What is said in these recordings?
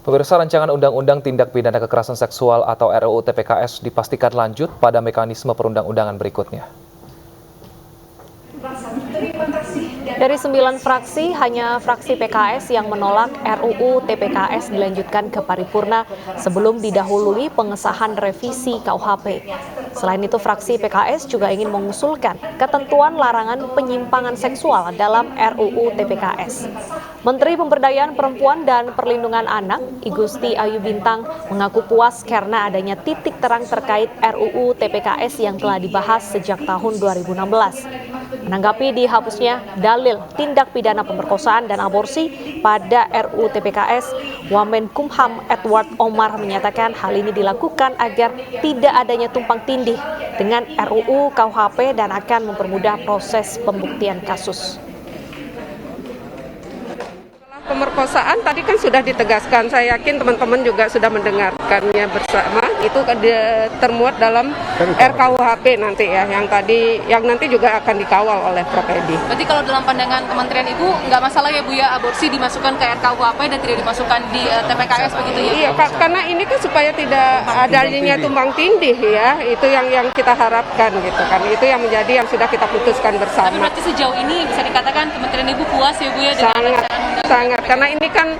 Pemirsa, rancangan Undang-Undang Tindak Pidana Kekerasan Seksual atau RUU TPKS dipastikan lanjut pada mekanisme perundang-undangan berikutnya. Dari 9 fraksi, hanya fraksi PKS yang menolak RUU TPKS dilanjutkan ke paripurna sebelum didahului pengesahan revisi KUHP. Selain itu, fraksi PKS juga ingin mengusulkan ketentuan larangan penyimpangan seksual dalam RUU TPKS. Menteri Pemberdayaan Perempuan dan Perlindungan Anak, Igusti Ayu Bintang, mengaku puas karena adanya titik terang terkait RUU TPKS yang telah dibahas sejak tahun 2016. Menanggapi dihapusnya dalil tindak pidana pemerkosaan dan aborsi pada RUU TPKS, Wamenkumham Edward Omar menyatakan hal ini dilakukan agar tidak adanya tumpang tindih dengan RUU KUHP dan akan mempermudah proses pembuktian kasus. Pemerkosaan tadi kan sudah ditegaskan, saya yakin teman-teman juga sudah mendengarkannya bersama. Itu termuat dalam RKUHP nanti ya, yang nanti juga akan dikawal oleh Prof. Edi. Berarti kalau dalam pandangan Kementerian Ibu nggak masalah ya Bu ya, aborsi dimasukkan ke RKUHP dan tidak dimasukkan di TPKS begitu ya? Iya, karena ini kan supaya tidak adanya tumpang tindih ya, itu yang kita harapkan gitu kan, itu yang menjadi yang sudah kita putuskan bersama. Tapi berarti sejauh ini bisa dikatakan Kementerian Ibu puas ya Bu ya dengan sangat, karena ini kan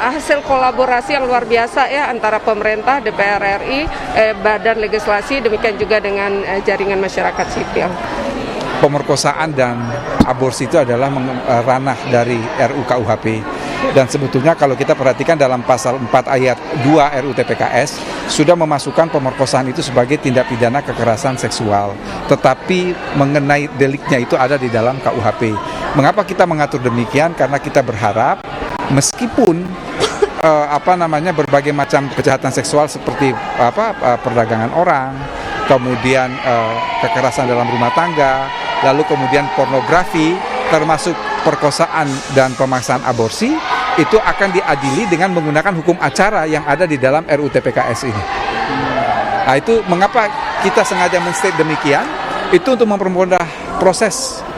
hasil kolaborasi yang luar biasa ya antara pemerintah, DPR RI, badan legislasi, demikian juga dengan jaringan masyarakat sipil. Pemerkosaan dan aborsi itu adalah ranah dari RUU KUHP. Dan sebetulnya kalau kita perhatikan dalam pasal 4 ayat 2 RUU TPKS sudah memasukkan pemerkosaan itu sebagai tindak pidana kekerasan seksual. Tetapi mengenai deliknya itu ada di dalam KUHP. Mengapa kita mengatur demikian? Karena kita berharap meskipun berbagai macam kejahatan seksual seperti perdagangan orang, kemudian kekerasan dalam rumah tangga, lalu kemudian pornografi, termasuk perkosaan dan pemaksaan aborsi, itu akan diadili dengan menggunakan hukum acara yang ada di dalam RUU TPKS ini. Nah, itu mengapa kita sengaja men-state demikian, itu untuk mempermudah proses